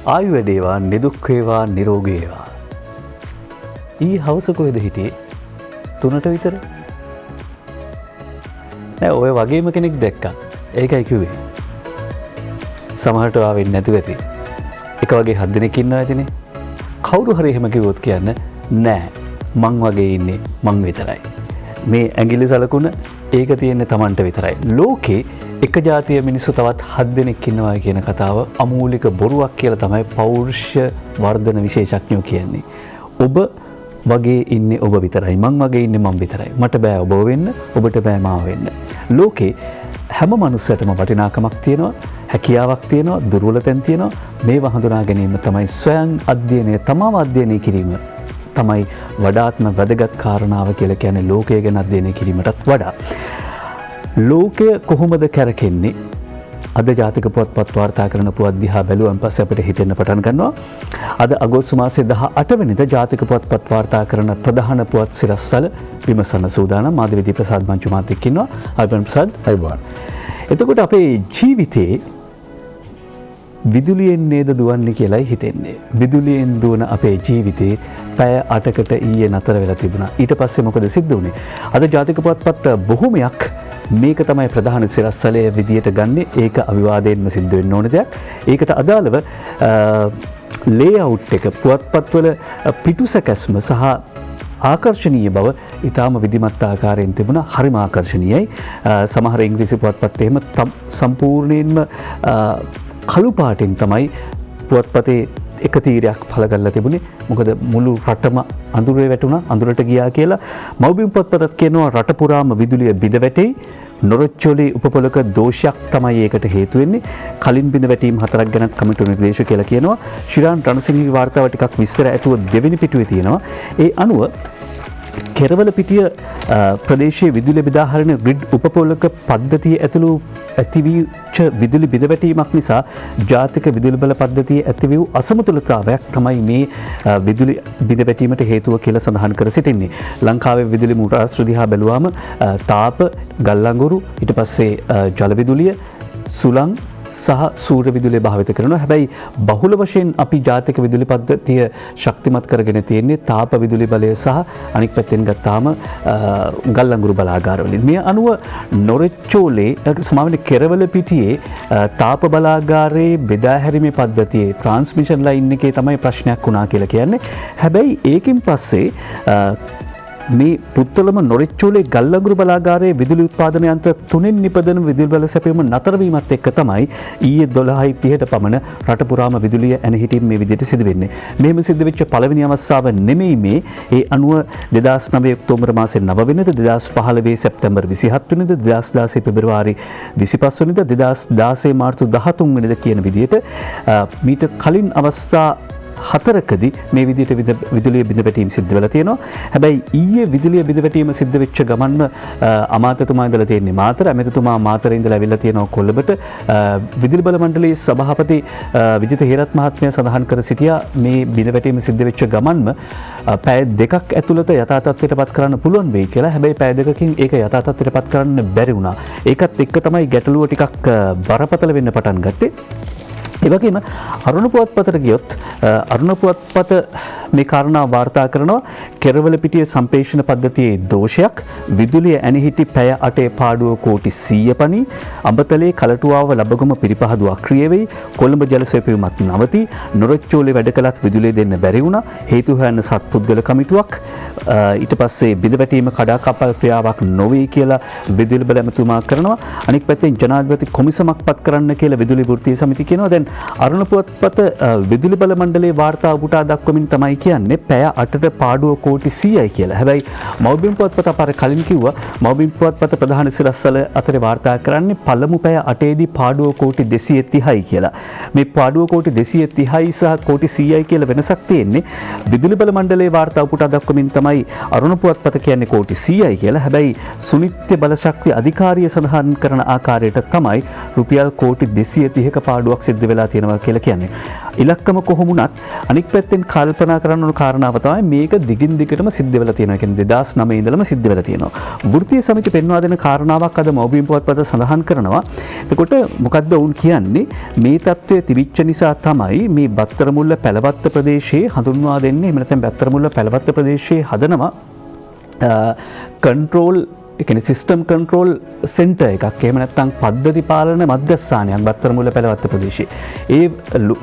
ආයු වැඩේවා, නිදුක් වේවා, නිරෝගී වේවා. ඊ හවස කොහෙද හිටියේ? 3ට විතර. නෑ ඔය වගේම කෙනෙක් දැක්කා. ඒකයි කිව්වේ. සමහරට ආවෙන්නේ නැතුව ඇති. එක වගේ 7 දෙනෙක් ඉන්නවා ඇතිනේ. කවුරු හරි එහෙම කිව්වොත් කියන්න නෑ මං වගේ ඉන්නේ මං විතරයි. මේ ඇඟිලි සලකුණ ඒක තියෙන්නේ Tamanට විතරයි. ලෝකේ එක ජාතිය මිනිස්සු තවත් 7 දෙනෙක් ඉන්නවා කියන කතාව අමූලික බොරුවක් කියලා තමයි පෞරුෂ වර්ධන විශේෂඥයෝ කියන්නේ. ඔබ වගේ ඉන්නේ ඔබ විතරයි. මං වගේ ඉන්නේ මං විතරයි. මට බෑ ඔබ වෙන්න, ඔබට බෑ මා වෙන්න. ලෝකේ හැම මනුස්සයටම වටිනාකමක් තියෙනවා, හැකියාවක් තියෙනවා, දුර්වලතෙන් තියෙනවා. මේව හඳුනා ගැනීම තමයි ස්වයං අධ්‍යයනය, තමාව අධ්‍යයනය කිරීම තමයි වඩාත්ම වැදගත් කාරණාව කියලා කියන්නේ ලෝකය ගැන අධ්‍යයනය කිරීමටත් වඩා. ලෝකය කොහොමද කැරකෙන්නේ? අද ජාතික පුවත්පත් වාර්තා කරන පුවත් දිහා බැලුවන් පස්සේ අපිට හිතෙන්න පටන් ගන්නවා. අද අගෝස්තු මාසයේ 18 වෙනිදා ජාතික පුවත්පත් වාර්තා කරන ප්‍රධාන පුවත් සිරස්වල විමසන සූදානම් මාධ්‍යවේදී ප්‍රසාද් මංචු මාත්‍යෙක් ඉන්නවා. අල්පන් ප්‍රසාද් අයබෝන්. එතකොට අපේ ජීවිතේ විදුලියෙන් නේද දුවන්නේ කියලායි හිතෙන්නේ. විදුලියෙන් දුවන අපේ ජීවිතේ පැය 8කට ඊයේ නතර වෙලා තිබුණා. ඊට පස්සේ මොකද සිද්ධ වුනේ? අද ජාතික පුවත්පත් බොහොමයක් මේක තමයි ප්‍රධාන සිරස්වලේ විදියට ගන්නෙ. ඒක අවිවාදයෙන්ම සිද්ධ වෙන්න ඕන දෙයක්. ඒකට අදාළව ලේඅවුට් එක පුවත්පත්වල පිටුසකැස්ම සහ ආකර්ශනීය බව ඉතාම විධිමත් ආකාරයෙන් තිබුණා. හරිම ආකර්ශනීයයි. සමහර ඉංග්‍රීසි පුවත්පත් එහෙම සම්පූර්ණයෙන්ම කළු පාටින් තමයි පුවත්පතේ එක තීරයක් පළ කරලා තිබුණේ. මොකද මුළු රටම අඳුරේ වැටුණා, අඳුරට ගියා කියලා. මව්බිම් පුවත්පතත් කියනවා රට පුරාම විදුලිය බිඳ වැටෙයි. නොරොච්චෝලේ උපපොලක දෝෂයක් තමයි ඒකට හේතු වෙන්නේ. කලින් බිඳ වැටීම් 4ක් ගැන කමිටු නිර්දේශ කියලා කියනවා. ශිරාන් රණසිංහගේ වාර්තාව ටිකක් විස්තර ඇතුව දෙවෙනි පිටුවේ තියෙනවා. ඒ අනුව කෙරවලපිටිය ප්‍රදේශයේ විදුලිය බෙදා හරින ග්‍රිඩ් උපපොලක පද්ධතිය ඇතුළු ඇතිවිච්ච විදුලි බිඳවැටීමක් නිසා ජාතික විදුලි බල පද්ධතියේ ඇති වූ අසමතුලිතතාවයක් තමයි මේ විදුලි බිඳවැටීමට හේතුව කියලා සඳහන් කර සිටින්නේ. ලංකාවේ විදුලි මුරාස්ත්‍ර දිහා බැලුවාම තාප, ගල්අඟුරු, ඊට පස්සේ ජල විදුලිය, සුළං සහ සූර්ය විදුලිය භාවිත කරනවා. හැබැයි බහුල වශයෙන් අපි ජාතික විදුලි පද්ධතිය ශක්තිමත් කරගෙන තියෙන්නේ තාප විදුලි බලය සහ අනික් පැත්තෙන් ගත්තාම ගල්අඟුරු බලාගාරවලින්. මේ අනුව නොරොච්චෝලේ සමාවෙන කෙරවලපිටියේ තාප බලාගාරයේ බෙදා හැරීමේ පද්ධතියේ ට්‍රාන්ස්මිෂන් ලයින් එකේ තමයි ප්‍රශ්නයක් වුණා කියලා කියන්නේ. හැබැයි ඒකින් පස්සේ මේ පුත්තලම නොරොච්චෝලේ ගල්අඟුරු බලාගාරයේ විදුලි උත්පාදන යන්ත්‍ර 3න් නිපදවන විදුලි බල සැපයීම නතර වීමත් එක්ක තමයි ඊයේ 12:30ට පමණ රට පුරාම විදුලිය ඇන හිටින් මේ විදිහට සිදු වෙන්නේ. මෙහෙම සිද්ධ වෙච්ච පළවෙනි අවස්ථාව නෙමෙයි මේ. ඒ අනුව 2009 ඔක්තෝබර් මාසයේ 9 වෙනිදා, 2015 සැප්තැම්බර් 27 වෙනිදා, 2016 පෙබරවාරි 25 වෙනිදා, 2016 මාර්තු 13 වෙනිදා කියන විදිහට මීට කලින් අවස්ථා 4කදී මේ විදිහට විදුලිය බිඳ වැටීම සිද්ධ වෙලා තියෙනවා. හැබැයි ඊයේ විදුලිය බිඳ වැටීම සිද්ධ වෙච්ච ගමන්ම අමාත්‍යතුමා ඉඳලා තියෙන්නේ මාතර, ඇමතිතුමා මාතරේ ඉඳලා ඇවිල්ලා තියෙනවා කොළඹට. විදුලි බල මණ්ඩලයේ සභාපති විජිත හේරත් මහත්මයා සඳහන් කර සිටියා මේ බිඳ වැටීම සිද්ධ වෙච්ච ගමන්ම පැය 2ක් ඇතුළත යථා තත්ත්වයටපත් කරන්න පුළුවන් වෙයි කියලා. හැබැයි පැය 2කින් ඒක යථා තත්ත්වයටපත් කරන්න බැරි වුණා. ඒකත් එක්ක තමයි ගැටලුව ටිකක් බරපතල වෙන්න පටන් ගත්තේ. ඒ වගේම අරුණ පුවත්පතට ගියොත් අරුණ පුවත්පත මේ කාරණා වාර්තා කරනවා කෙරවලපිටිය සම්ප්‍රේෂණ පද්ධතියේ දෝෂයක්, විදුලිය ඇන හිටි පැය 8 පාඩුව කෝටි 100 පනි, අඹතලේ කලටුවාව ලබගම පිරිපහදුව අක්‍රිය වෙයි, කොළඹ ජල සැපයීමත් නවති, නොරොච්චෝලේ වැඩ කළත් විදුලිය දෙන්න බැරි වුණා, හේතු හොයන්න සත්පුද්ගල කමිටුවක්, ඊට පස්සේ බිඳවැටීම කඩාකප්පල් ක්‍රියාවක් නොවේ කියලා විදුලි බල ඇමතුමා කරනවා. අනික් පැත්තෙන් ජනාධිපති කොමිසමක් පත් කරන්න කියලා විදුලි වෘත්තීය සමිතිය කියනවා. දැන් අරුණ පුවත්පත විදුලි බල මණ්ඩලයේ වාර්තා උපුටා දක්වමින් තමයි කියන්නේ පැය 8ට පාඩුව කෝටි 100යි කියලා. හැබැයි මව්බිම් පුවත්පත අපර කලින් කිව්වා මව්බිම් පුවත්පත ප්‍රධාන සිරස්වල අතරේ වාර්තා කරන්නේ පළමු පැය 8ේදී පාඩුව කෝටි 230යි කියලා. මේ පාඩුව කෝටි 230යි සහ කෝටි 100යි කියලා වෙනසක් තියෙන්නේ. විදුලි බල මණ්ඩලයේ වාර්තා උපුටා දක්වමින් තමයි අරුණ පුවත්පත කියන්නේ කෝටි 100යි කියලා. හැබැයි සුනිත්‍ය බල ශක්ති අධිකාරිය සඳහන් කරන ආකාරයට තමයි රුපියල් කෝටි 230ක පාඩුවක් සිද්ධ වෙලා වෙලා තියෙනවා කියලා කියන්නේ. ඉලක්කම කොහොමුණත් අනික් පැත්තෙන් කල්පනා කරන්න ඕන කාරණාව තමයි මේක දිගින් දිගටම සිද්ධ වෙලා තියෙනවා. කියන්නේ 2009 ඉඳලම සිද්ධ වෙලා තියෙනවා. වෘත්තීය සමිති පෙන්වා දෙන කාරණාවක් අද මව්බිම් පුවත්පත සඳහන් කරනවා. එතකොට මොකද්ද වුන් කියන්නේ? මේ තත්ත්වය තිබිච්ච නිසා තමයි මේ බත්තරමුල්ල පැලවත්ත ප්‍රදේශයේ හඳුන්වා දෙන්නේ. එහෙම නැත්නම් බත්තරමුල්ල පැලවත්ත ප්‍රදේශයේ හදනවා කන්ට්‍රෝල් එකන සිස්ටම් කන්ට්‍රෝල් සෙන්ටර් එකක්. එහෙම නැත්නම් පද්ධති පාලන මධ්‍යස්ථානයක් බත්තරමුල්ල පැලවත්ත ප්‍රදේශයේ. ඒ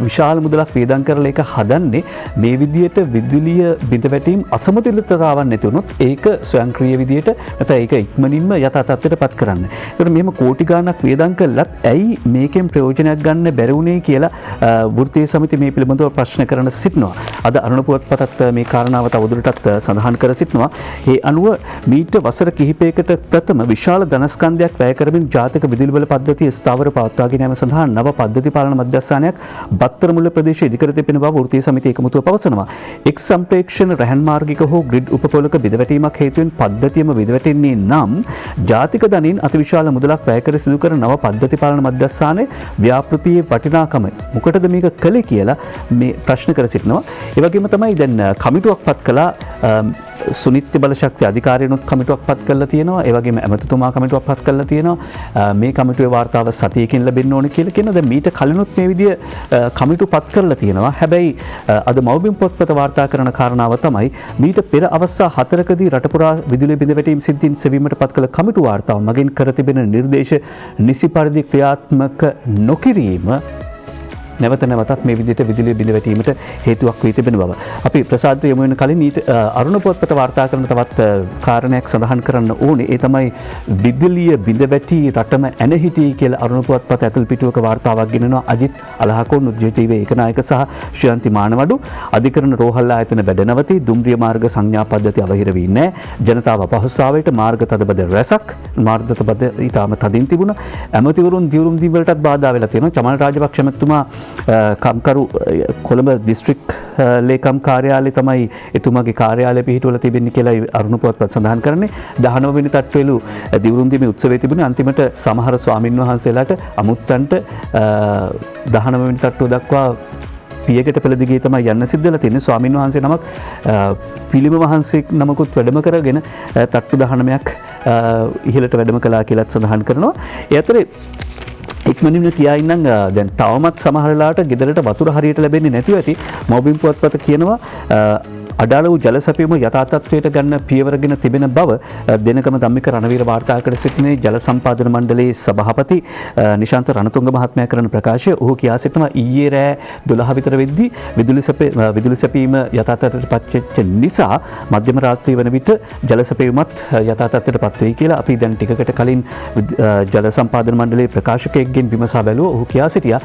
විශාල මුදලක් වේදම් කරලා ඒක හදන්නේ මේ විදියට විදුලිය බිඳ වැටීම් අසමතුලිතතාවක් නැති වුණොත් ඒක ස්වයංක්‍රීය විදියට නැත්නම් ඒක ඉක්මනින්ම යථා තත්ත්වයට පත් කරන්න. ඒකට මෙහෙම කෝටි ගාණක් වේදම් කළත් ඇයි මේකෙන් ප්‍රයෝජනයක් ගන්න බැරි වුණේ කියලා වෘත්තීය සමිති මේ පිළිබඳව ප්‍රශ්න කරන සිටිනවා. අද අරුණ පුවත්පතත් මේ කාරණාව තවදුරටත් සඳහන් කර සිටිනවා. ඒ අනුව මීට වසර කිහිපයකට ප්‍රථම විශාල ධනස්කන්ධයක් වැය කරමින් ජාතික විදුලි බල පද්ධතිය ස්ථාවර පවත්වාගෙන යාම සඳහා නව පද්ධති පාලන මධ්‍යස්ථානයක් බත්තරමුල්ල ප්‍රදේශයේ ඉදිකර තිබෙන බව වෘත්තීය සමිතිය එකමුතුව පවසනවා. එක් සම්ප්‍රේක්ෂණ රැහන් මාර්ගික හෝ ග්‍රිඩ් උපපොලක බිඳවැටීමක් හේතුවෙන් පද්ධතියම බිඳවැටෙන්නේ නම් ජාතික ධනින් අතිවිශාල මුදලක් වැය කර සිදු කරන නව පද්ධති පාලන මධ්‍යස්ථානයේ ව්‍යාපෘතියේ වටිනාකම මොකටද මේක කළේ කියලා මේ ප්‍රශ්න කර සිටිනවා. ඒ වගේම තමයි දැන් කමිටුවක් පත් කළා සුනිත්‍ය බලශක්ති අධිකාරියනුත් කමිටුවක් පත් කරලා තියෙනවා. ඒ වගේම ඇමතිතුමා කමිටුවක් පත් කරලා තියෙනවා. මේ කමිටුවේ වාර්තාව සතියකින් ලැබෙන්න ඕනේ කියලා කියනවා. දැන් මීට කලිනුත් මේ විදිය කමිටු පත් කරලා තියෙනවා. හැබැයි අද මව්බිම් පොත්පත වාර්තා කරන කාරණාව තමයි මීට පෙර අවස්ථා 4කදී රට පුරා විදුලිය බිඳ වැටීම් සිද්ධීන් සෙවීමට පත් කළ කමිටු වාර්තාව මගින් කර තිබෙන නිර්දේශ නිසි පරිදි ක්‍රියාත්මක නොකිරීම නැවත නැවතත් මේ විදිහට විදුලිය බිඳ වැටීමට හේතුවක් වී තිබෙන බව. අපි ප්‍රසාදයට යමු වෙන කලින් ඊට අරුණ පුවත්පත වාර්තා කරන තවත් කාරණයක් සඳහන් කරන්න ඕනේ. ඒ තමයි විදුලිය බිඳ වැටි රටම ඇන හිටී කියලා අරුණ පුවත්පත ඇතුල් පිටුවක වාර්තාවක් ගෙනනවා අජිත් අලහකෝන් උද්‍යෝතීවේ ඒකනායක සහ ශ්‍රීයන්ති මානවඩු. අධිකරණ රෝහල් ආයතන වැඩ නවති දුම්රිය මාර්ග සංඥා පද්ධතිය අවහිර වී නැහැ. ජනතාව අපහසුතාවයට මාර්ග තදබද රැසක් මාර්ග තදබද ඊටම තදින් තිබුණා. ඇමතිවරුන් දියුරුම් දී වලටත් බාධා වෙලා තියෙනවා. චමල් රාජපක්ෂ මැතිතුමා කම්කරු කොළඹ දිස්ත්‍රික් ලේකම් කාර්යාලය තමයි එතුමාගේ කාර්යාලය පිහිටුවලා තිබෙන්නේ කියලා අරුණ පුවත්පත් සඳහන් කරන්නේ. 19 වෙනි තට්ටුවෙලු දිවුරුම් දීමේ උත්සවයේ තිබුණේ අන්තිමට සමහර ස්වාමින් වහන්සේලාට අමුත්තන්ට 19 වෙනි තට්ටුව දක්වා පියකට පෙළ දිගේ තමයි යන්න සිද්ධ වෙලා තියෙන්නේ. ස්වාමින් වහන්සේ නමක් පිළිම වහන්සේ නමකුත් වැඩම කරගෙන තට්ටු 19ක් ඉහළට වැඩම කළා කියලාත් සඳහන් කරනවා. ඒ අතරේ ඉක්මනින්ම කියා ඉන්නම් දැන් තවමත් සමහර වෙලාවට ගෙදරට වතුර හරියට ලැබෙන්නේ නැතිව ඇති. මව්බිම් පුවත්පත කියනවා අඩාල වූ ජල සැපයීම යථා තත්ත්වයට ගන්න පියවරගෙන තිබෙන බව දෙනකම ධම්මික රණවීර වාර්තා කර සිටිනේ ජල සම්පාදන මණ්ඩලයේ සභාපති නිශාන්ත රණතුංග මහත්මයා කරන ප්‍රකාශය. ඔහු කියා සිටිනවා ඊයේ රෑ 12 විතර වෙද්දී විදුලි සැපයීම යථා තත්ත්වයට පත්වෙච්ච නිසා මධ්‍යම රාත්‍රිය වන විට ජල සැපයීමත් යථා තත්ත්වයට පත් වෙයි කියලා අපි දැන් ටිකකට කලින් ජල සම්පාදන මණ්ඩලයේ ප්‍රකාශකයෙක්ගෙන් විමසා බැලුවා. ඔහු කියා සිටියා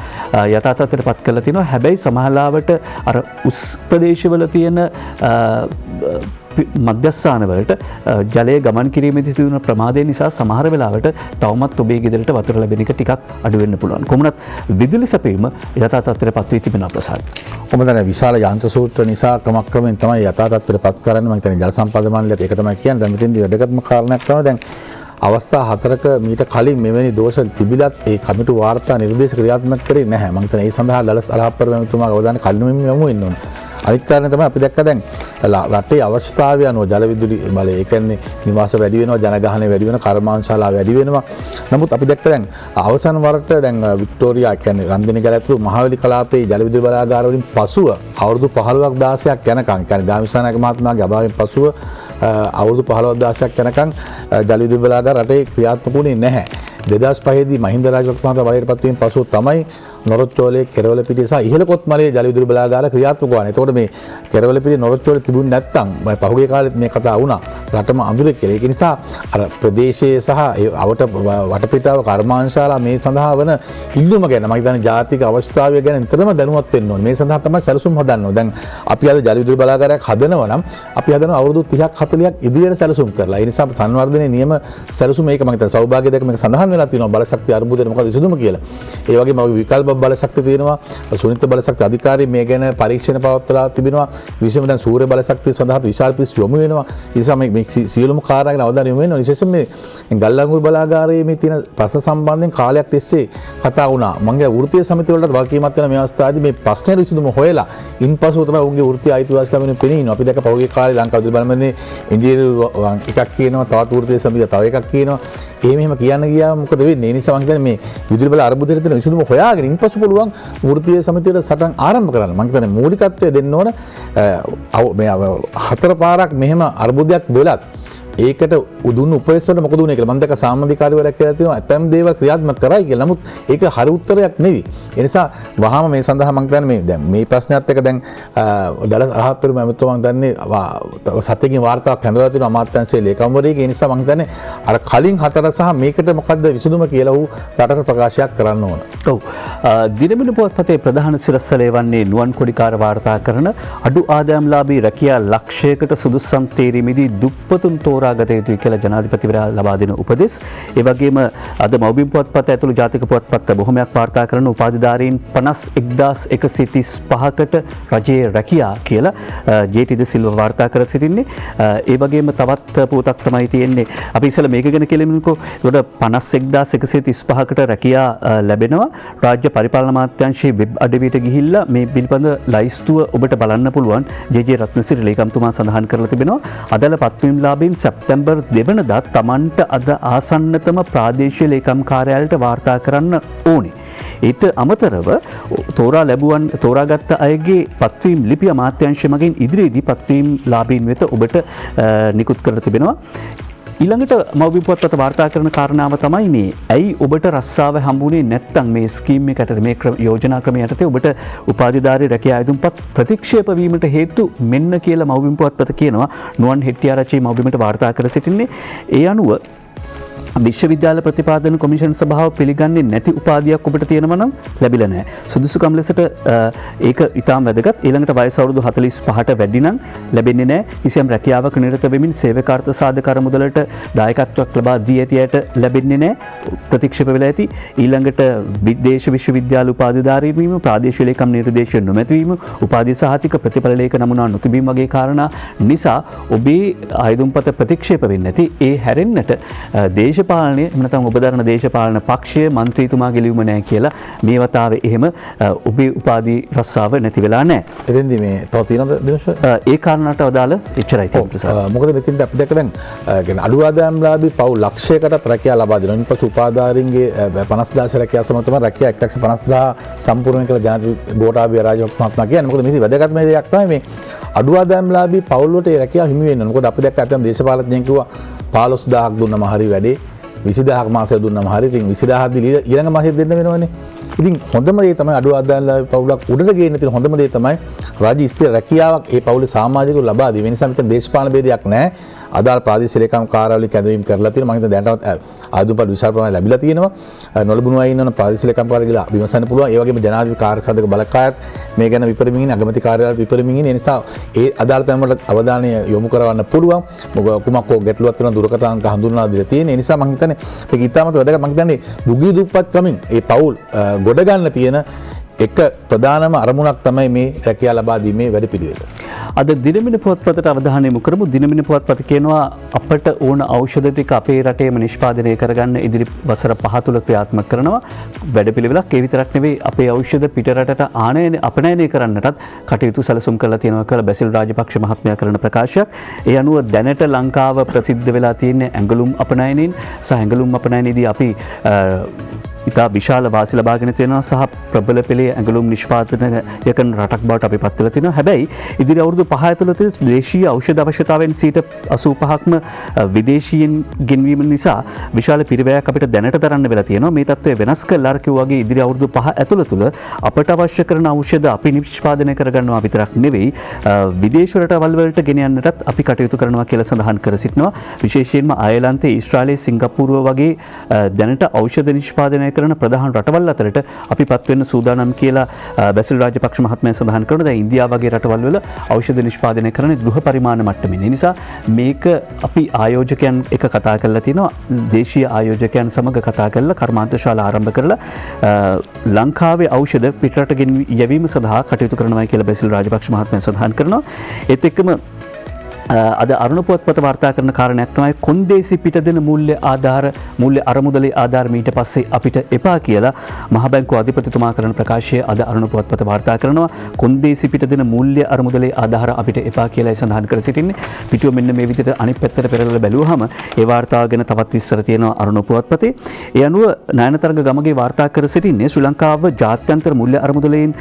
යථා තත්ත්වයට පත් කරලා තිනවා. හැබැයි සමහරවිට අර උස් ප්‍රදේශවල තියෙන මධ්‍යස්ථානවලට ජලය ගමන් කිරීමේදී සිදුවන ප්‍රමාදය නිසා සමහර වෙලාවට තවමත් ඔබේ ගෙදරට වතුර ලැබෙන එක ටිකක් අඩු වෙන්න පුළුවන්. කොහොමනත් විදුලි සැපයීම යථා තත්ත්වයට පත් වී තිබෙනවා ප්‍රසාද්. කොහොමද විශාල යන්ත්‍ර සූත්‍ර නිසා ක්‍රමක්‍රමයෙන් තමයි යථා තත්ත්වයට පත් කරන්නේ. මම හිතන්නේ ජල සම්පාදන මණ්ඩලයට ඒක තමයි කියන්නේ. දැන් මෙතෙන්දී වැදගත්ම කාරණයක් තමයි දැන් අවස්ථා 4ක මීට කලින් මෙවැනි දෝෂ තිබිලත් ඒ කමිටු වාර්තා නිර්දේශ ක්‍රියාත්මක කරේ නැහැ. මම හිතන්නේ ඒ සඳහා ලලස් අලහප්පර මැතිතුමාගේ අවධානය කලින්ම යොමු වෙන්න ඕනේ. අනිත් කාරණේ තමයි අපි දැක්ක දැන් රටේ අවශ්‍යතාවය අනුව ජල විදුලි බලය ඒ කියන්නේ නිවාස වැඩි වෙනවා, ජනගහනය වැඩි වෙනවා, කර්මාන්තශාලා වැඩි වෙනවා. නමුත් අපි දැක්ක දැන් අවසන් වරට දැන් වික්ටෝරියා කියන්නේ රන්දිනිගල ඇතුළු මහවැලි කලාපයේ ජල විදුලි බලාගාර වලින් පසුව අවුරුදු 15ක් 16ක් යනකම් කියන්නේ ගාමිසානායක මහත්මයාගේ අභාවයෙන් පසුව අවුරුදු 15ක් 16ක් යනකම් ජල විදුලි බලාගාර රටේ ක්‍රියාත්මක වුණේ නැහැ. 2005 දී මහින්ද රාජපක්ෂ මහතා බලයට පත් වීම පසුව තමයි නොරොච්චෝලේ කෙරවලපිටිය සහ ඉහළ කොත්මලේ ජල විදුලි බලාගාර ක්‍රියාත්මක වුණා. එතකොට මේ කෙරවලපිටිය නොරොච්චෝලේ තිබුණ නැත්නම් මම පහුගිය කාලෙත් මේ කතා වුණා. රටම අඳුරේ කියලා. ඒක නිසා අර ප්‍රදේශයේ සහ අවට වටපිටාව කර්මාන්තශාලා මේ සඳහා වන ඉල්ලුම ගැන මම හිතන්නේ ජාතික අවශ්‍යතාවය ගැන නිතරම දැනුවත් වෙන්න ඕනේ. මේ සඳහා තමයි සැලසුම් හදන්න ඕනේ. දැන් අපි අද ජල විදුලි බලාගාරයක් හදනවා නම් අපි හදනවා අවුරුදු 30ක් 40ක් ඉදිරියට සැලසුම් කරලා. ඒ නිසා සංවර්ධනයේ නියම සැලසුම් මේක මම හිතන්නේ සෞභාග්‍ය දෙක මේක සඳහන් වෙලා තියෙනවා බලශක්ති අර්බුදයට මොකද විසඳුම කියලා. ඒ වගේම අපි විකල්ප විප්ලව බලශක්තිය තියෙනවා. සුනිත බලශක්ති අධිකාරිය මේ ගැන පරීක්ෂණ පවත්වලා තිබෙනවා. විශේෂයෙන්ම දැන් සූර්ය බලශක්තිය සඳහා විශාල පිරිස යොමු වෙනවා. ඒ නිසා මේ සියලුම කාර්යයන් ගැන අවධානය යොමු වෙනවා. විශේෂයෙන් මේ ගල්ලංගුල් බලාගාරයේ මේ තියෙන ප්‍රශ්න සම්බන්ධයෙන් කාලයක් තිස්සේ කතා වුණා. මගේ වෘත්තීය සමිතිය වලට වගකීමක් වෙන මේ අවස්ථාවේදී මේ ප්‍රශ්නේ විසඳුම හොයලා ඉන්පසු තමයි ඔවුන්ගේ වෘත්තීය අයිතිවාසිකම් වෙන පෙනී ඉන්නවා. අපි දැක්ක පහුගිය කාලේ ලංකාව විදුලි බලමනේ ඉන්ජිනේරු එකක් කියනවා, තවත් වෘත්තීය සමිතිය තව එකක් කියනවා. එහෙම කියන්න ගියාම මොකද වෙන්නේ? ඒ නිසා මම හිතන්නේ මේ විදුලි බල අර්බුදයට දෙන විසඳුම හොයාගෙන ඉන්පසු පුළුවන් වෘත්තීය සමිතියට සටන් ආරම්භ කරන්න. මම හිතන්නේ මූලිකත්වය දෙන්න ඕන මේ හතර පාරක් මෙහෙම අර්බුදයක් වෙලත් ඒකට උදුන්න උපදෙස්වල මොකද උනේ කියලා මම දැක්ක සාමාජිකාරීවරයෙක් කියලා තියෙනවා ඇතැම් දේවල් ක්‍රියාත්මක කරයි කියලා. නමුත් ඒක හරි උත්තරයක් නෙවෙයි. ඒ නිසා වහාම මේ සඳහා මම කියන්නේ මේ දැන් මේ ප්‍රශ්නයත් එක්ක දැන් දලස් අහපෙරුම ඇමතුමා මම දන්නේ සත්‍යකින් වාර්තාවක් හැඳලා තියෙනවා අමාත්‍යාංශයේ ලේකම්වරයෙක්. ඒ නිසා මම හිතන්නේ අර කලින් හතර සහ මේකට මොකද්ද විසඳුම කියලා ඌ රටට ප්‍රකාශයක් කරන්න ඕන. ඔව්. දිනමින පුවත්පතේ ප්‍රධාන සිරස්තලය වන්නේ නුවන් කොඩිකාර වාර්තා කරන අඩු ආදායම්ලාභී රැකියා ලක්ෂයකට සුදුස්සම් තේරීමේදී දුප්පතුන් තෝරාගත යුතුයි කියලා ජනාධිපතිවරයා ලබා දෙන උපදෙස්. ඒ වගේම අද මව්බිම් පුවත්පත ඇතුළු ජාතික පුවත්පත් බොහොමයක් වාර්තා කරන උපාධිධාරීන් 51135කට රජයේ රැකියා කියලා ජේ.ටී.ද සිල්වා වාර්තා කර සිටින්නේ. ඒ වගේම තවත් පුවතක් තමයි තියෙන්නේ. අපි ඉස්සෙල්ලා මේක ගැන කියලමුකෝ. ඒකට 51135කට රැකියා ලැබෙනවා. රාජ්‍ය පරිපාලන අමාත්‍යාංශයේ වෙබ් අඩවියට ගිහිල්ලා මේ පිළිබඳ ලයිස්තුව ඔබට බලන්න පුළුවන්. ජේ.ජේ. රත්නසිරි ලේකම්තුමා සඳහන් කරලා තිබෙනවා. අදාළ පත්වීම්ලාභීන් සැප්තැම්බර් 2 වෙනිදා තමන්ට අද ආසන්නතම ප්‍රාදේශීය ලේකම් කාර්යාලයට වාර්තා කරන්න ඕනේ. ඊට අමතරව තෝරාගත් අයගේ පත්වීම් ලිපිය අමාත්‍යාංශය මගින් ඉදිරියේදී පත්වීම් ලාභීන් වෙත ඔබට නිකුත් කර තිබෙනවා. ඊළඟට මව්බිම් පුවත්පත වාර්තා කරන කාරණාව තමයි මේ ඇයි ඔබට රස්සාව හම්බුනේ නැත්නම් මේ ස්කීම් එකට මේ යෝජනා ක්‍රමය යටතේ ඔබට උපාධිධාරී රැකියා අයදුම්පත් ප්‍රතික්ෂේප වීමට හේතු මෙන්න කියලා මව්බිම් පුවත්පත කියනවා. නුවන් හෙට්ටිආරච්චි මව්බිමට වාර්තා කර සිටින්නේ. ඒ අනුව විශ්වවිද්‍යාල ප්‍රතිපාදන කොමිෂන් සභාව පිළිගන්නේ නැති උපාධියක් ඔබට තියෙනවා නම් ලැබිලා නැහැ. සුදුසුකම් ලෙසට ඒක ඉතාම වැදගත්. ඊළඟට වයස අවුරුදු 45ට වැඩි නම් ලැබෙන්නේ නැහැ. කිසියම් රැකියාවක නිරත වෙමින් සේවකාර්ථ සාධක අරමුදලට දායකත්වයක් ලබා දී ඇතියට ලැබෙන්නේ නැහැ. ප්‍රතික්ෂේප වෙලා ඇති. ඊළඟට විදේශ විශ්වවිද්‍යාල උපාධිධාරීන් වීම, ප්‍රාදේශීය ලේකම් නිර්දේශය නොමැතිවීම, උපාධි සහතික ප්‍රතිඵල ලේඛ නමුනා නොතිබීම වගේ කාරණා නිසා ඔබේ අයදුම්පත ප්‍රතික්ෂේප වෙන්නේ නැති. ඒ හැරෙන්නට දේශපාලනය එමෙන්නතම ඔබ දරන දේශපාලන පක්ෂය මන්ත්‍රීතුමාගේ ලියුම නැහැ කියලා මේ වතාවේ එහෙම ඔබේ උපාධි රස්සාව නැති වෙලා නැහැ. එතෙන්දී මේ තව තියෙනවද දිනේශ්? ඒ කාරණාට අදාළ එච්චරයි තියෙන්නේ. මොකද මෙතෙන්ද අපි දැක්ක දැන් කියන්නේ අඩු ආදායම්ලාභී පවුල් ලක්ෂයකටත් රැකියාව ලබා දෙනවා. ඊපස්සේ උපාධාරීන්ගේ 50000 රැකියාව සම තමයි රැකියාව 1,50,000 සම්පූර්ණ කියලා ජනාධිපති ගෝඨාභය රාජපක්ෂ මහත්මයා කියන්නේ. මොකද මේක වැදගත්ම දෙයක් තමයි මේ අඩු ආදායම්ලාභී පවුල් වලට රැකියාව හිමි වෙනවා. මොකද අපි දැක්ක ඇතම් දේශපාලඥයන් කිව්වා 15000ක් දුන්නම හරි වැඩේ 20000ක් මාසයක් දුන්නම හරි ඉතින් 20000ක් දීලා ඊළඟ මාසෙත් දෙන්න වෙනවනේ. ඉතින් හොඳම දේ තමයි අඩු ආදායම්ලාභී පවුලක් උඩට ගේන්න තියෙන හොඳම දේ තමයි රාජ්‍ය ස්ථිර රැකියාවක් ඒ පවුලේ සමාජිකව ලබා දී. ඒ නිසා මෙතන දේශපාලන භේදයක් නැහැ. අදාළ ප්‍රාදේශීය ලේකම් කාර්යාලවල කැඳවීම් කරලා තියෙනවා. මම හිතන්නේ දැනටවත් ආයුධපත් විශාල ප්‍රමාණයක් ලැබිලා තියෙනවා. නොලබුණු අය ඉන්නවනම් ප්‍රාදේශීය ලේකම් කාර්යාලය ගිහලා විමසන්න පුළුවන්. ඒ වගේම ජනාධිපති කාර්යසාධක බලකායත් මේ ගැන විපරමින් ඉන්නේ, අගමැති කාර්යාලය විපරමින් ඉන්නේ. ඒ නිසා ඒ අදාළ තැන් වලට අවධානය යොමු කරවන්න පුළුවන්. කුමක් හෝ ගැටලුවක් වෙනවා දුරකථන අංක හඳුන්වලා දීලා තියෙන. ඒ නිසා මම හිතන්නේ ඒක ඉතාමත් වැදගත්. මම හිතන්නේ දුගී දුප්පත් කමින් ඒ පවුල් ගොඩ ගන්න තියෙන එක ප්‍රධානම අරමුණක් තමයි මේ රැකියාව ලබා දීමේ වැඩපිළිවෙල. අද දිනමින පුවත්පතට අවධානය යොමු කරමු. දිනමින පුවත්පත කියනවා අපට ඕන ඖෂධ ටික අපේ රටේම නිෂ්පාදනය කරගන්න ඉදිරි වසර 5 තුල ක්‍රියාත්මක කරනවා. වැඩපිළිවෙලක් ඒ විතරක් නෙවෙයි අපේ ඖෂධ පිට රටට අපනයනය කරන්නටත් කටයුතු සැලසුම් කරලා තියෙනවා කියලා බැසිල් රාජපක්ෂ මහත්මයා කරන ප්‍රකාශයක්. ඒ අනුව දැනට ලංකාව ප්‍රසිද්ධ වෙලා තියෙන ඇඟලුම් අපනයනින් සහ ඇඟලුම් අපනයනයේදී අපි ඉතා විශාල වාසි ලබාගෙන තියෙනවා සහ ප්‍රබල පෙළේ ඇඟලුම් නිෂ්පාදනය කරන රටක් බවට අපි පත් වෙලා තිනවා. හැබැයි ඉදිරි අවුරුදු 5 ඇතුළත දේශීය ඖෂධ අවශ්‍යතාවයන් 85%ක්ම විදේශීයන් ගෙන්වීම නිසා විශාල පිරිවැයක් අපිට දැනට දරන්න වෙලා තියෙනවා. මේ තත්ත්වය වෙනස් කළා අර කිව්වා වගේ ඉදිරි අවුරුදු 5 ඇතුළත අපට අවශ්‍ය කරන ඖෂධ අපි නිෂ්පාදනය කරගන්නවා විතරක් නෙවෙයි විදේශ රටවල් වලට ගෙන යන්නටත් අපි කටයුතු කරනවා කියලා සඳහන් කර සිටිනවා. විශේෂයෙන්ම අයර්ලන්තයේ, ඊශ්‍රායලයේ, සිංගප්පූරුව වගේ දැනට ඖෂධ නිෂ්පාදනය කරන ප්‍රධාන රටවල් අතරට අපි පත් වෙන්න සූදානම් කියලා බැසිල් රාජපක්ෂ මහත්මයා සඳහන් කරනවා. දැන් ඉන්දියාව වගේ රටවල් වල ඖෂධ නිෂ්පාදනය කරන ගෘහ පරිමාණ මට්ටමින්. ඒ නිසා මේක අපි ආයෝජකයන් එක කතා කරලා තිනවා. දේශීය ආයෝජකයන් සමග කතා කරලා කර්මාන්තශාලා ආරම්භ කරලා ලංකාවේ ඖෂධ පිටරට ගෙනයවීම සඳහා කටයුතු කරනවා කියලා බැසිල් රාජපක්ෂ මහත්මයා සඳහන් කරනවා. ඒත් එක්කම අද අරුණ පුවත්පත වාර්තා කරන කාරණයක් තමයි කොන්දේසි පිට දෙන මූල්‍ය අරමුදලේ ආධාර මීට පස්සේ අපිට එපා කියලා මහ බැංකුව අධිපතිතුමා කරන ප්‍රකාශය අද අරුණ පුවත්පත වාර්තා කරනවා. කොන්දේසි පිට දෙන මූල්‍ය අරමුදලේ ආධාර අපිට එපා කියලා සඳහන් කර සිටින්නේ. පිටුව මෙන්න මේ විදිහට අනිත් පැත්තට පෙරලලා බැලුවහම ඒ වාර්තාව ගැන තවත් විස්තර තියෙනවා අරුණ පුවත්පතේ. ඒ අනුව නයනතරංග ගමගේ වාර්තා කර සිටින්නේ ශ්‍රී ලංකාව ජාත්‍යන්තර මූල්‍ය අරමුදලයෙන්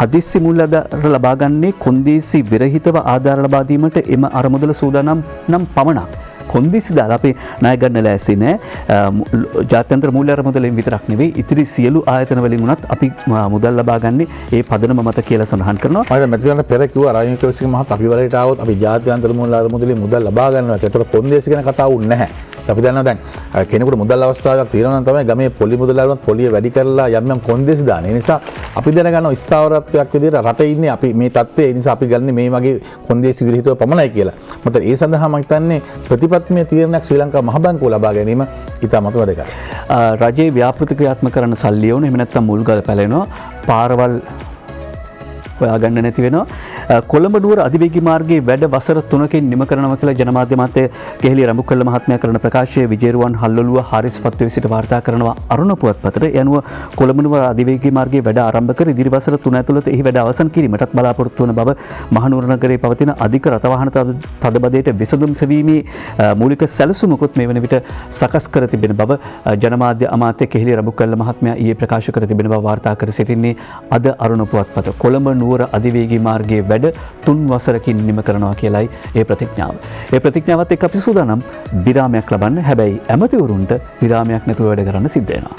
හදිස්සි මූල්‍ය ආධාර ලබා ගන්නේ කොන්දේසි විරහිතව ආධාර ලබා දීමට එම අරමුදල සූදානම් නම් පමණක්. කොන්දේසි දාලා අපි ණය ගන්න ලෑස්ති නෑ. ජාත්‍යන්තර මූල්‍ය අරමුදලෙන් විතරක් නෙවෙයි ඉතිරි සියලු ආයතන වලින් උනත් අපි මුදල් ලබා ගන්නේ ඒ පදනම මත කියලා සඳහන් කරනවා. මම මැතිවරණ පෙර කිව්වා රාජ්‍ය වික්‍රමසිංහ මහතා අපි වලට ආවොත් අපි ජාත්‍යන්තර මූල්‍ය අරමුදලෙන් මුදල් ලබා ගන්නවා. ඒතකොට කොන්දේසි ගැන කතා වුන්නේ නැහැ. අපි දන්නවා දැන් කෙනෙකුට මුදල් අවස්ථාවක් තියෙනවා නම් තමයි ගමේ පොලි මුදල් ලැබුණත් පොලිය වැඩි කරලා යම් කොන්දේසි දාන. ඒ නිසා අපි දැනගන්නවා ස්ථාවරත්වයක් විදිහට රටේ ඉන්නේ අපි මේ තත්ත්වයේ. ඒ නිසා අපි ගන්නේ මේ වගේ කොන්දේසි විරහිතව පමණයි කියලා. මට ඒ සඳහා මම හිතන්නේ ප්‍රතිපත්තිමය තීරණයක් ශ්‍රී ලංකා මහ බැංකුව ලබා ගැනීම ඉතාමත් වැදගත්. රජයේ ව්‍යාපෘති ක්‍රියාත්මක කරන සල්ලි ඕන එහෙම නැත්නම් මුල්ගල් පැලෙනවා. පාරවල් හොයාගන්න නැති වෙනවා. කොළඹ නුවර අධිවේගී මාර්ගයේ වැඩ වසර 3කින් නිම කරනවා කියලා ජනමාධ්‍ය මහත්මිය කෙහෙලිය රඹුකල්ල මහත්මයා කරන ප්‍රකාශයේ විජේරුවන් හල්ලොලුව හාරිස්පත්ව විසිට වාර්තා කරනවා අරුණ පුවත්පතට. ඒ අනුව කොළඹ නුවර අධිවේගී මාර්ගයේ වැඩ ආරම්භ කර ඉදිරි වසර 3 ඇතුළත එහි වැඩ අවසන් කිරීමටත් බලාපොරොත්තු වන බව මහනුවර නගරයේ පවතින අධික රථවාහන තදබදයට විසඳුම් සෙවීමේ මූලික සැලසුමකුත් මේ වන විට සකස් කර තිබෙන බව ජනමාධ්‍ය අමාත්‍ය කෙහෙලිය රඹුකල්ල මහත්මයා ඊයේ ප්‍රකාශ කර තිබෙන බව වාර්තා කර සිටින්නේ අද අරුණ පුවත්පත. කොළඹ නුවර අධිවේගී මාර්ගයේ වැඩ 3 වසරකින් නිම කරනවා කියලයි ඒ ප්‍රතිඥාව. ඒ ප්‍රතිඥාවත් එක්ක අපි සූදානම් විරාමයක් ලබන්න. හැබැයි ඇමතිවරුන්ට විරාමයක් නැතුව වැඩ කරන්න සිද්ධ වෙනවා.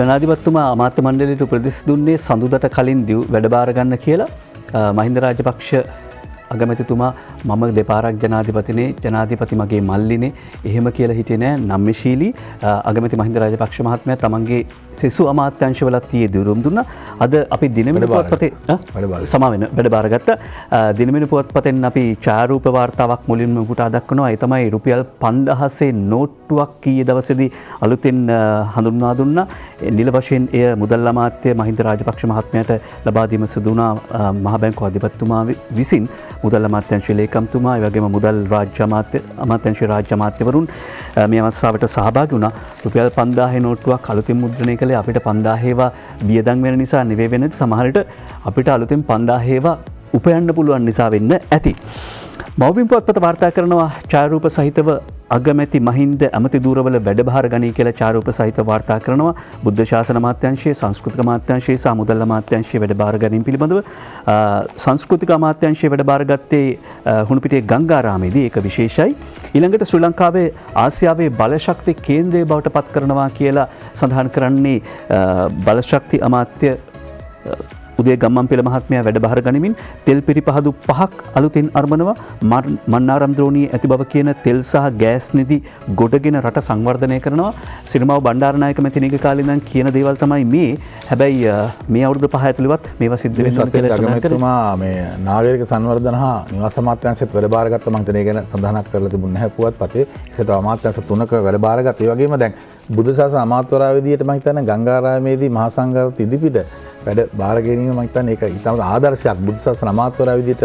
ජනාධිපතිතුමා අමාත්‍ය මණ්ඩලයට උපදෙස් දුන්නේ සඳුදාට කලින් වැඩ බාර ගන්න කියලා. මහින්ද රාජපක්ෂ අගමැතිතුමා මම දෙපාරක් ජනාධිපතිනේ ජනාධිපති මගේ මල්ලිනේ එහෙම කියලා හිටියේ නෑ. නම්‍යශීලී අගමැති මහින්ද රාජපක්ෂ මහත්මයා තමන්ගේ සෙසු අමාත්‍යාංශවලත් තියේ දුරුම් දුන්නා. අද අපි දිනමින පුවත්පතේ වැඩ බාරගත්ත. දිනමින පුවත්පතෙන් අපි ඡායාරූප වාර්තාවක් මුලින්ම උපුටා දක්වනවා. ඒ තමයි රුපියල් 5000 නෝට්ටුවක් ඊයේ දවසේදී අලුතෙන් හඳුන්වා දුන්නා. නිල වශයෙන් එය මුදල් අමාත්‍ය මහින්ද රාජපක්ෂ මහත්මයාට ලබා දීම සිදු වුණා මහ බැංකුව අධිපතිතුමා විසින්. මුදල් අමාත්‍යාංශයේ ලේකම්තුමා ඒ වගේම මුදල් අමාත්‍යාංශයේ රාජ්‍ය අමාත්‍යවරුන් මේ අවස්ථාවට සහභාගී වුණා. රුපියල් 5000 නෝට්ටුවක් අලුතින් මුද්‍රණය කළේ අපිට 5000 ඒවා වියදම් වෙන නිසා නෙවෙයි වෙන්නේ. සමහරට අපිට අලුතින් 5000 ඒවා උපයන්න පුළුවන් නිසා වෙන්න ඇති. මව්බිම් පුවත්පත වාර්තා කරනවා ඡායාරූප සහිතව අගමැති මහින්ද ඇමති ධූරවල වැඩභාර ගනී කියලා ඡායාරූප සහිත වාර්තා කරනවා. බුද්ධ ශාසන අමාත්‍යාංශයේ සංස්කෘතික අමාත්‍යාංශයේ සහ මුදල් අමාත්‍යාංශයේ වැඩභාර ගැනීම පිළිබඳව සංස්කෘතික අමාත්‍යාංශයේ වැඩභාර ගත්තේ හුණුපිටියේ ගංගාරාමේදී. ඒක විශේෂයි. ඊළඟට ශ්‍රී ලංකාවේ ආසියාවේ බලශක්ති කේන්ද්‍රය බවට පත් කරනවා කියලා සඳහන් කරන්නේ බලශක්ති අමාත්‍ය උදේ ගම්මන්පිල මහත්මයා වැඩබාර ගනිමින් තෙල් පිරිපහදු 5ක් අලුතින් අරඹනවා. මන්නාරම් ද්‍රෝණියේ ඇති බව කියන තෙල් සහ ගෑස් නිදි ගොඩගෙන රට සංවර්ධනය කරනවා. සිරිමාව බණ්ඩාරනායක මැතිණියක කාලේ ඉඳන් කියන දේවල් තමයි මේ. හැබැයි මේ අවුරුදු 5 ඇතුළතවත් මේවා සිද්ධ වෙනවා කියලා සඳහන් කරනවා. මේ නාගරික සංවර්ධන හා නිවාස අමාත්‍යාංශයත් වැඩබාර ගත්ත මම හිතන්නේ ගැන සඳහනක් කරලා තිබුණ නැහැ පුවත්පතේ. ඒසට අමාත්‍යාංශ 3ක වැඩබාර ගත්ත. ඒ වගේම දැන් බුද්ධ ශාසන අමාත්‍යවරයා විදියට මම හිතන්නේ ගංගාරාමේදී මහා සංඝරත්න ඉදිපිට වැඩ බාර ගැනීම මම හිතන්නේ ඒක ඉතාම ආදර්ශයක්. බුද්ධ ශාසන අමාත්‍යවරයා විදියට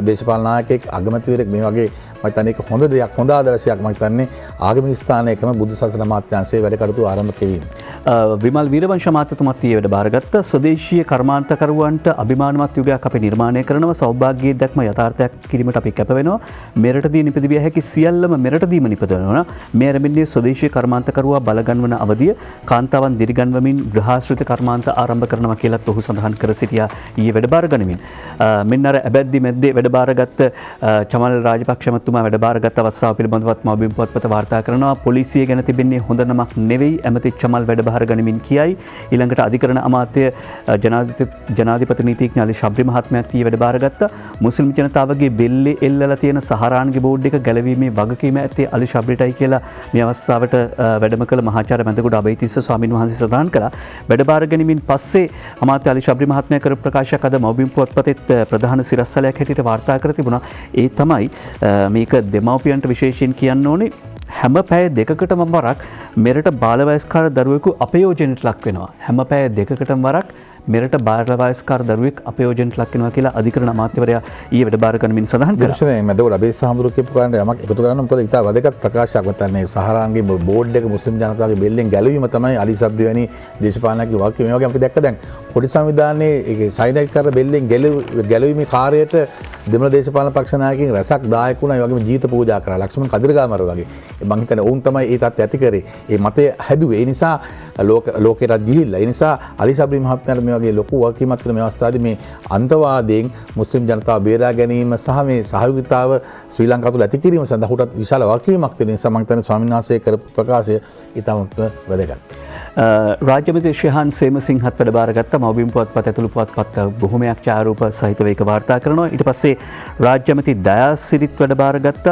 දේශපාලන ನಾಯකෙක් අගමැතිවරයෙක් මේ වගේ මම හිතන්නේ ඒක හොඳ දෙයක්, හොඳ ආදර්ශයක්. මම හිතන්නේ ආගමික ස්ථානයකම බුද්ධ ශාසන අමාත්‍යාංශයේ වැඩ කටයුතු ආරම්භ කිරීම. විමල් වීරවංශ මහත්මයාත් ඊයේ වැඩ බාරගත්ත. ස්වදේශීය කර්මාන්තකරුවන්ට අභිමානවත් යුගයක් අපි නිර්මාණය කරනවා. සෞභාග්‍යයේ දැක්ම යථාර්ථයක් කිරීමට අපි කැප වෙනවා. මෙරටදී නිපදවිය හැකි සියල්ලම මෙරටදීම නිපදවනවා. මේ ආරම්භන්නේ ස්වදේශීය කර්මාන්තකරුවා බලගන්වන අවධිය කාන්තාවන් දිරිගන්වමින් ගෘහාශ්‍රිත කර්මාන්ත ආරම්භ කරනවා කියලත් ඔහු සඳහන් කර සිටියා ඊයේ වැඩ බාර ගනිමින්. මෙන්න අර ඇබැද්දි මැද්දේ වැඩ බාරගත්ත චමල් රාජපක්ෂ මහත්මයා වැඩ බාරගත් අවස්ථාව පිළිබඳවත් මව්බිම් පුවත්පත වාර්තා කරනවා. පොලිසිය ගැන තිබෙන්නේ හොඳ නමක් නෙවෙයි. ඇමති චමල් වැඩ බාර බාර ගනිමින් කියයි. ඊළඟට අධිකරණ අමාත්‍ය ජනාධිපති නීතිඥ අලි ශබ්රි මහත්මයාත් ඊයේ වැඩ බාරගත්තා. මුස්ලිම් ජනතාවගේ බෙල්ලේ එල්ලලා තියෙන සහරාන්ගේ බෝඩ් එක ගැලවීමේ වගකීම ඇත්තේ අලි ශබ්රිටයි කියලා මේ අවස්ථාවට වැඩම කළ මහාචාර්ය මැදගොඩ අබේතිස්ස ස්වාමීන් වහන්සේ සඳහන් කළා. වැඩ බාර ගැනීමෙන් පස්සේ අමාත්‍ය අලි ශබ්රි මහත්මයා කරපු ප්‍රකාශයක් අද මව්බිම් පුවත්පතෙත් ප්‍රධාන සිරස්තලයක් හැටියට වාර්තා කර තිබුණා. ඒ තමයි මේක දෙමව්පියන්ට විශේෂයෙන් කියන්න ඕනේ හැම පැය දෙකකටම වරක් මෙරට බාලවයස්කාර දරුවෙකු අපයෝජනයට ලක් වෙනවා. හැම පැය දෙකකටම වරක් මෙරට බාලවයස්කාර දරුවෙක් අපයෝජනයට ලක් වෙනවා කියලා අධිකරණ අමාත්‍යවරයා ඊයේ වැඩ බාර ගනිමින් සඳහන් කළා. මේ මැදවල අබේස් සහමුදුර කියපු කාරණේ යමක් එකතු කරන්න මොකද ඉතා වැදගත් ප්‍රකාශයක් වතන්නේ සහරාන්ගේ බෝඩ් එක මුස්ලිම් ජනතාවගේ බෙල්ලෙන් ගැලවීම තමයි අලි සබ්රි වැනි දේශපාලනඥයෙකුගේ වාක්‍ය. මේ වගේ අපි දැක්ක දැන් පොඩි සංවිධානයේ ඒක සයිනයිට් කර බෙල්ලෙන් ගැලවීමේ කාර්යයට දෙමළ දේශපාලන පක්ෂ නායකයින් රැසක් දායක වුණා. ඒ වගේම ජීවිත පූජා කරා. ලක්ෂ්මන් කදිරගාමර වගේ. මම හිතන්නේ ඔවුන් තමයි ඒ තත්ත්වය ඇති කරේ. ඒ මතය හැදුවේ. ඒ නිසා ලෝකයට ගිහිල්ලා. ඒ නිසා අලි සබ්රි මහත්මයාට මේ වගේ ලොකු වගකීමක් තියෙන මේ අවස්ථාවේදී මේ අන්තවාදයෙන් මුස්ලිම් ජනතාව බේරා ගැනීම සහ මේ සහයෝගීතාව ශ්‍රී ලංකාව තුළ ඇති කිරීම සඳහා උටත් විශාල වගකීමක් තියෙන නිසා මම හිතන්නේ ස්වාමීන් වහන්සේ කරපු ප්‍රකාශය ඉතාමත් වැදගත්. රාජ්‍යමන්ත්‍රී ශ්‍රහන් සේමසිංහත් වැඩ බාරගත්ත මව්බිම් පුවත්පත් ඇතුළු පුවත්පත් බොහොමයක් ඡායාරූප සහිතව ඒක වාර්තා කරනවා. ඊට පස්සේ රාජ්‍යමන්ත්‍රී දයාස් සිරිත් වැඩ බාරගත්ත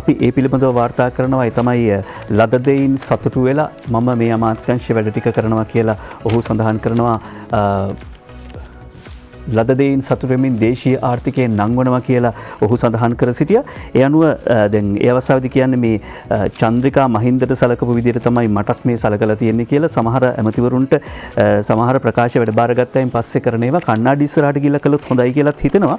අපි ඒ පිළිබඳව වාර්තා කරනවා. ඒ තමයි ලද දෙයින් සතුටු වෙලා මම මේ අමාත්‍යාංශ වැඩ ටික කරනවා කියලා ඔහු සඳහන් කරනවා. ලද දෙයින් සතුටු වෙමින් දේශීය ආර්ථිකයෙන් නංවනවා කියලා ඔහු සඳහන් කර සිටියා. ඒ අනුව දැන් ඒ අවස්ථාවේදී කියන්නේ මේ චන්ද්‍රිකා මහින්දට සලකපු විදිහට තමයි මටත් මේ සලකලා තියෙන්නේ කියලා සමහර ඇමතිවරුන්ට සමහර ප්‍රකාශ වැඩ බාරගත්තයින් පස්සේ කරන ඒවා කණ්ණාඩි ඉස්සරහට ගිහිල්ලා කළොත් හොඳයි කියලාත් හිතෙනවා.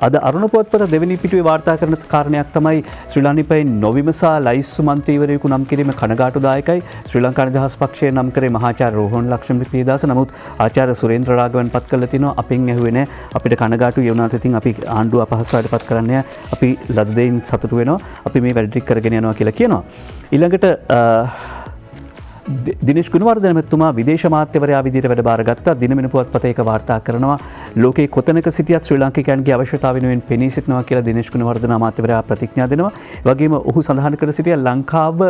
අද අරුණ පුවත්පත දෙවෙනි පිටුවේ වාර්තා කරන කාරණයක් තමයි ශ්‍රී ලංකාවේ නොවිමසා ලයිස්සු මන්ත්‍රීවරයෙකු නම් කිරීම කනගාටුදායකයි. ශ්‍රී ලංකා නිදහස් පක්ෂය නම් කරේ මහාචාර්ය රෝහණ ලක්ෂ්මන් ප්‍රියදාස. නමුත් ආචාර්ය සුරේන්ද්‍ර රාඝවන් පත් කළා තිනවා අපෙන් ඇහුවේ නැහැ. අපිට කනගාටු වුණාට ඉතින් අපි ආණ්ඩුව අපහසුතාවයට පත් කරන්නේ අපි ලද දෙයින් සතුටු වෙනවා. අපි මේ වැඩ ටික කරගෙන යනවා කියලා කියනවා. ඊළඟට දිනේෂ් ගුණවර්ධන මැතිතුමා විදේශ මාත්‍යවරයා විදිහට වැඩ බාරගත්තා. දිනමින පුවත්පතේ ඒක වාර්තා කරනවා. ලෝකේ කොතැනක සිටියත් ශ්‍රී ලාංකිකයන්ගේ අවශ්‍යතාව වෙනුවෙන් පෙනී සිටිනවා කියලා දිනේෂ් ගුණවර්ධන අමාත්‍යවරයා ප්‍රතිඥා දෙනවා. ඒ වගේම ඔහු සඳහන් කර සිටියා ලංකාව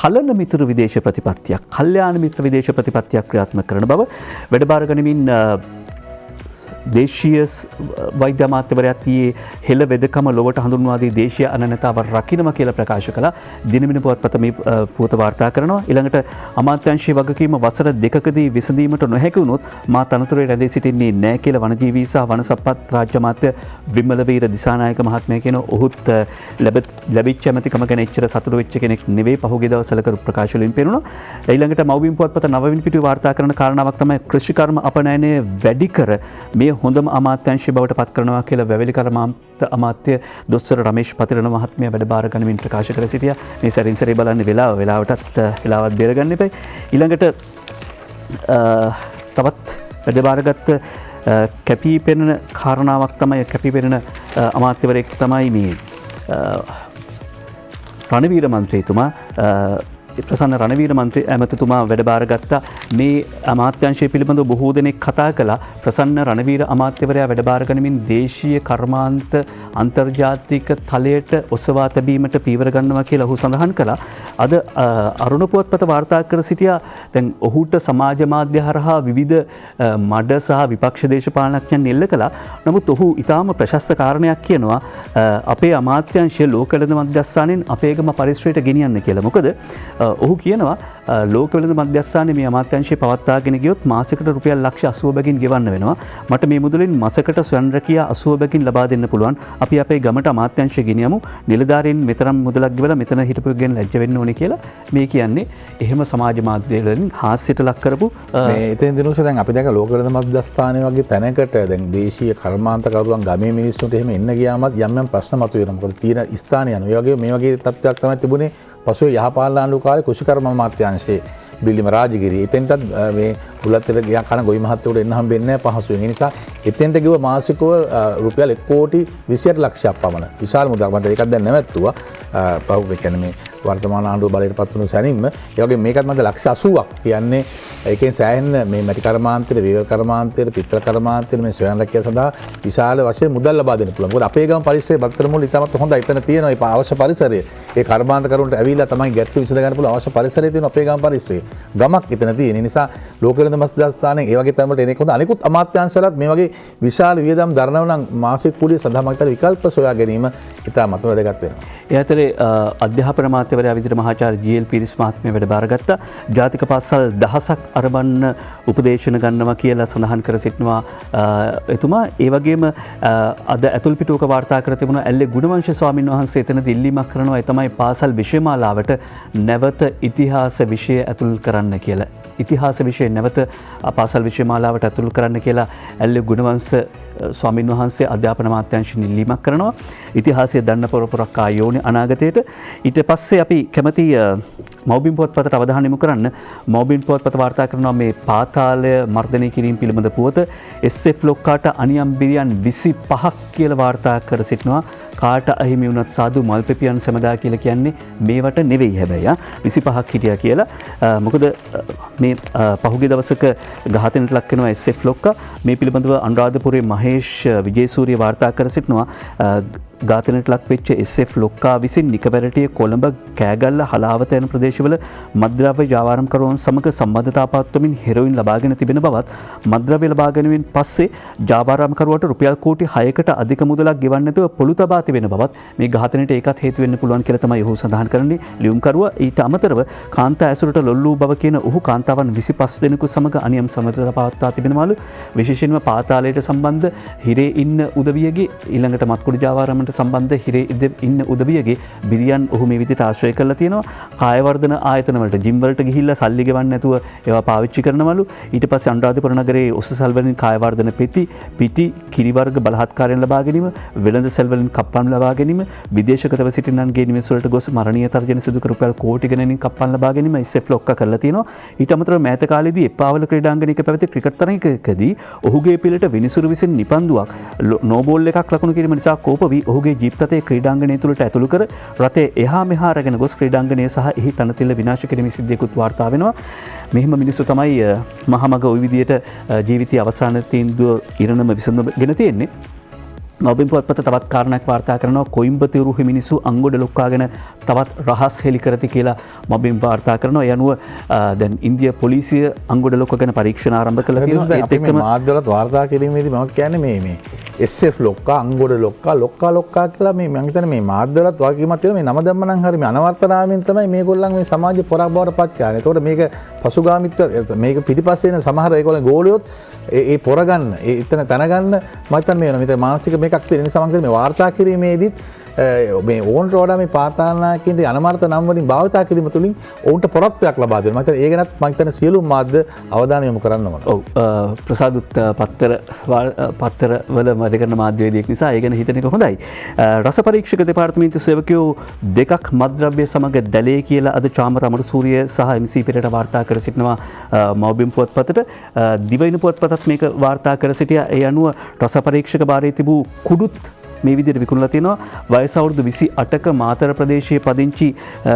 කලන මිතුරු විදේශ ප්‍රතිපත්තියක්, කල්යාණ මිත්‍ර විදේශ ප්‍රතිපත්තියක් ක්‍රියාත්මක කරන බව වැඩ බාර ගනිමින් දේශීය වෛද්‍ය අමාත්‍යවරයාත් ඊයේ හෙළ වෙදකම ලොවට හඳුන්වා දී දේශීය අනන්‍යතාව රකින්න කියලා ප්‍රකාශ කළා. දිනමින පුවත්පත මේ පුවත වාර්තා කරනවා. ඊළඟට අමාත්‍යාංශයේ වගකීම වසර දෙකකදී විසඳීමට නොහැකි වුණොත් මා තනතුරේ රැඳී සිටින්නේ නැහැ කියලා වනජීවී සහ වනසම්පත් රාජ්‍ය අමාත්‍ය විමලවීර දිසානායක මහත්මයා කියන ඔහුත් ලැබිච්ච ඇමතිකම ගැන එච්චර සතුටු වෙච්ච කෙනෙක් නෙවෙයි පහුගිය දවස්වල කරපු ප්‍රකාශ වලින් පේනවා. ඊළඟට මව්බිම් පුවත්පත නවවෙනි පිටුවේ වාර්තා කරන කාරණාවක් තමයි කෘෂිකර්ම අපනයනය වැඩි කර මේ හොඳම අමාත්‍යංශය බවට පත් කරනවා කියලා වැවිලිකර අමාත්‍ය දොස්තර රමේෂ් පතිරණ මහත්මයා වැඩ බාර ගනිමින් ප්‍රකාශ කර සිටියා. මේ සැරින් සැරේ බලන්නේ වෙලාවටත් වෙලාවත් බේරගන්න එපයි. ඊළඟට තවත් වැඩ බාරගත්ත කැපී පෙනෙන කාරණාවක් තමයි කැපී පෙනෙන අමාත්‍යවරයෙක් තමයි මේ රණවීර මන්ත්‍රීතුමා ප්‍රසන්න රණවීර මන්ත්‍රී ඇමතිතුමා වැඩ බාරගත්තා. මේ අමාත්‍යංශය පිළිබඳව බොහෝ දෙනෙක් කතා කළා. ප්‍රසන්න රණවීර අමාත්‍යවරයා වැඩ බාර ගනිමින් දේශීය කර්මාන්ත අන්තර්ජාතික තලයට ඔසවා තැබීමට පීවර ගන්නවා කියලා ඔහු සඳහන් කළා. අද අරුණ පුවත්පත වාර්තා කර සිටියා දැන් ඔහුට සමාජ මාධ්‍ය හරහා විවිධ මඩ සහ විපක්ෂ දේශපාලනඥයන් එල්ල කළා. නමුත් ඔහු ඊටාම ප්‍රශස්ත කාරණයක් කියනවා අපේ අමාත්‍යංශය ලෝකවලද මධ්‍යස්ථානයෙන් අපේගම පරිශ්‍රයට ගෙනියන්න කියලා. මොකද ඔහු කියනවා ලෝකවලද මධ්‍යස්ථානයේ මේ අමාත්‍යංශය පවත්වාගෙන ගියොත් මාසයකට රුපියල් ලක්ෂ 80 බැගින් ගෙවන්න වෙනවා. මට මේ මුදලින් මාසයකට ස්වයං රැකියා 80 බැගින් ලබා දෙන්න පුළුවන්. අපි අපේ ගමට අමාත්‍යංශය ගෙනියමු. නිලධාරීන් මෙතරම් මුදලක් ගෙවලා මෙතන හිටපුගෙන ලැජ්ජ වෙන්න ඕනේ කියලා මේ කියන්නේ. එහෙම සමාජ මාධ්‍ය වලින් හාස්‍යයට ලක් කරපු මේ එතෙන් දිනුෂ දැන් අපි දැක ලෝකවලද මධ්‍යස්ථානයේ වගේ තැනකට දැන් දේශීය කර්මාන්තකරුවන් ගමේ මිනිස්සුන්ට එහෙම එන්න ගියාමත් යම් ප්‍රශ්න මතුවෙනවා. මොකද තියෙන ස්ථාන යන. ඒ වගේ මේ වගේ තත්ත්වයක් තමයි තිබුණේ. පසුව යහපාලන ආණ්ඩුව කාලේ කුෂිකර්ම අමාත්‍යාංශයේ බිල්ලිම රාජගිරිය. එතෙන්ටත් මේ බුලත්තර ගියා කන ගොවි මහත්තයෙකුට එන්න හම්බෙන්නේ නැහැ පහසුවෙන්. ඒ නිසා එතෙන්ට ගිහුව මාසිකව රුපියල් 1 කෝටි 28 ලක්ෂයක් පමණ. විශාල මුදලක්. මට ඒකක් දැන් නැවැත්තුවා. පහු කියන්නේ මේ වර්තමාන ආණ්ඩුව බලයට පත් වුණු සැනින්ම ඒ වගේ මේකත් මත ලක්ෂ 80ක් කියන්නේ ඒකෙන් සෑහෙන මේ මැටි කර්මාන්තයට, වේග කර්මාන්තයට, පිත්තල කර්මාන්තයට මේ ස්වයං රැකියාව සඳහා විශාල වශයෙන් මුදල් ලබා දෙන්න පුළුවන්. මොකද අපේ ගම පරිසරයේ බත්තර මුල් ඉතාමත් හොඳයි. එතන තියෙන ඒ අවශ්‍ය පරිසරය. ඒ කර්මාන්ත කරුන්ට ඇවිල්ලා තමයි ගැටලු විසඳ ගන්න පුළුවන් අවශ්‍ය පරිසරය තියෙන අපේ ගම පරිසරයේ. ගමක් එතන තියෙන නිසා ලෝක වෙළඳ මධ්‍යස්ථානයෙන් ඒ වගේ තැන්වලට එන එක හොඳ. අනිකුත් අමාත්‍යාංශවලත් මේ වගේ විශාල වියදම් දරනවා නම් මාසික කුලිය සඳහා මම හිතන්නේ විකල්ප සොයා ගැනීම ඉතාමත් වැදගත් වෙනවා. ඒ අතරේ අධ්‍යාපන අමාත්‍යවරයා විදිහට මහාචාර්ය ජී.එල්. පීරිස් මහත්මයා වැඩ බාරගත්තා. ජාතික පාසල් දහසක් අරඹන්න උපදේශන ගන්නවා කියලා සඳහන් කර සිටිනවා එතුමා. ඒ වගේම අද ඇතුල් පිටුවක වාර්තා කර තිබුණ ඇල්ලේ ගුණවංශ ස්වාමීන් වහන්සේ එතනදී ඉල්ලීමක් කරනවා. ඒ තමයි පාසල් විෂයමාලාවට නැවත ඉතිහාස විෂය ඇතුල් කරන්න කියලා. ඉතිහාස විෂය නැවත පාසල් විෂයමාලාවට ඇතුල් කරන්න කියලා ඇල්ලේ ගුණවංශ ස්වාමීන් වහන්සේ අධ්‍යාපන අමාත්‍යාංශයෙන් ඉල්ලීමක් කරනවා. ඉතිහාසය දන්න පොරපොරක් ආයෝනේ අනාගතයට. ඊට පස්සේ අපි කැමති මව්බිම් පුවත්පතට අවධානය යොමු කරන්න. මව්බිම් පුවත්පත වාර්තා කරනවා මේ පාතාලය මර්ධනය කිරීම පිළිබඳ පුවත SF ලොක්කාට අනියම් බිරියන් 25ක් කියලා වාර්තා කර සිටිනවා. කාට අහිමි වුණත් සාදු මල්පෙපියන් සැමදා කියලා කියන්නේ මේවට නෙවෙයි හැබැයි 25ක් හිටියා කියලා. මොකද මේ පහුගිය දවසක ඝාතනයට ලක් වෙනවා SF ලොක්කා. මේ පිළිබඳව අනුරාධපුරයේ මහේෂ් විජේසූරිය වාර්තා කර සිටිනවා. ඝාතනයට ලක් වෙච්ච SF ලොක්කා විසින් නිකවැරටිය කොළඹ කෑගල්ල හලාවත යන ප්‍රදේශවල මත්ද්‍රව්‍ය ජාවාරම්කරුවන් සමග සම්බන්ධතා පවත්වමින් හෙරොයින් ලබාගෙන තිබෙන බවත් මත්ද්‍රව්‍ය ලබා ගැනීමෙන් පස්සේ ජාවාරම්කරුවට රුපියල් කෝටි 6කට අධික මුදලක් ගෙවන්න නැතුව පොළු තබා තිබෙන බවත් මේ ඝාතනයට ඒකත් හේතු වෙන්න පුළුවන් කියලා තමයි ඔහු සඳහන් කරන්නේ. ලියුම්කරුවා ඊට අමතරව කාන්තා ඇසුරට ලොල්ලූ බව කියන ඔහු කාන්තාවන් 25 දෙනෙකු සමග අනියම් සම්බන්ධතා පවත්වා තිබෙනවලු. විශේෂයෙන්ම පාතාලයට සම්බන්ධ හිරේ ඉන්න උදවියගේ ඊළඟට මත්කුඩු ජාවාරමට සම්බන්ධ හිරේ ඉන්න උදවියගේ බිරියන් ඔහු මේ විදිහට ආශ්‍රය කරලා තියෙනවා. කායවර්ධන ආයතන වලට ජිම් වලට ගිහිල්ලා සල්ලි ගෙවන්න නැතුව ඒවා පාවිච්චි කරනවලු. ඊට පස්සේ අනුරාධපුර නගරයේ ඔසසල් වලින් කායවර්ධන පිටි කිරි වර්ග බලහත්කාරයෙන් ලබා ගැනීම, වෙළඳ සෙල් වලින් කප්පම් ලබා ගැනීම, විදේශගතව සිටින්නන්ගේ නිවෙස් වලට ගොස් මරණීය තර්ජන සිදු කර රුපියල් කෝටි ගණනින් කප්පම් ලබා ගැනීම SF ලොක්කා කරලා තියෙනවා. ඊට අමතරව මෑත කාලේදී එපාවල ක්‍රීඩාංගණයක පැවති ක්‍රිකට් තරගයකදී ඔහුගේ පිළට විනිසුරු විසින් නිපන්දුවක් නෝබෝල් එකක් ලකුණු කිරීම නිසා කෝප වී ඔහුගේ ජීප් රථයේ ක්‍රීඩාංගණය තුළට ඇතුළු කර රථයේ එහා මෙහා රැගෙන ගොස් ක්‍රීඩාංගණය සහ එහි තනතිල්ල විනාශ කිරීමේ සිද්ධියකුත් වාර්තා වෙනවා. මෙහිම මිනිස්සු තමයි මහමග ওই විදියට ජීවිතයේ අවසාන තීන්දුව ඉරණම විසඳගෙන තියෙන්නේ. මව්බිම් පුවත්පත තවත් කාරණයක් වාර්තා කරනවා. කොයිම්බතූරු මිනිස්සු අංගොඩ ලොක්කාගෙන තවත් රහස් හෙළි කරති කියලා මව්බිම් වාර්තා කරනවා. ඒ අනුව දැන් ඉන්දියා පොලිසිය අංගොඩ ලොක්ක ගැන පරීක්ෂණ ආරම්භ කළා තියෙනවා. ඒත් එක්කම මාධ්‍යවලත් වාර්තා කිරීමේදී මම කියන්නේ මේ SF ලොක්කා අංගොඩ ලොක්කා කියලා මම හිතන්නේ මේ මාධ්‍යවලත් වාක්‍යමත් තියෙනවා. මේ නම දැම්ම නම් හරි මේ අනවර්තනාවෙන් තමයි මේගොල්ලන් මේ සමාජ පොරක් බවට පත් කරන්නේ. ඒතකොට මේක පසුගාමීත්ව මේක පිටිපස්සේ එන සමහර ඒගොල්ලන් ගෝලියොත් ඒ පොර ගන්න ඒ එතන තන ගන්න මම හිතන්නේ මේ වෙන මානසික මේකක් තියෙන නිසා මම මේ වාර්තා කිරීමේදීත් මේ ඕන්ට වඩා මේ පාතාලනායකයන්ගේ අනවර්ථ නම් වලින් භාවිතා කිරීම තුළින් ඔවුන්ට පොරොත්තුවක් ලබා දෙනවා. මම හිතන්නේ ඒ ගැනත් මම හිතන්නේ සියලුම මාධ්‍ය අවධානය යොමු කරන්න ඕන. ඔව් ප්‍රසාදුත් පත්තර වල වැඩ කරන මාධ්‍යවේදියෙක් නිසා ඒ ගැන හිතන එක හොඳයි. රස පරීක්ෂක දෙපාර්තමේන්තු සේවකයෝ දෙකක් මත්ද්‍රව්‍ය සමග දැලේ කියලා අද චාමර අමරසූරිය සහ MC පෙරේරා වාර්තා කර සිටිනවා මව්බිම් පුවත්පතට. දිවයින පුවත්පතත් මේක වාර්තා කර සිටියා. ඒ අනුව රස පරීක්ෂක භාරයේ තිබූ කුඩුත් මේ විදිහට විකුණලා තියෙනවා. වයස අවුරුදු 28ක මාතර ප්‍රදේශයේ පදිංචි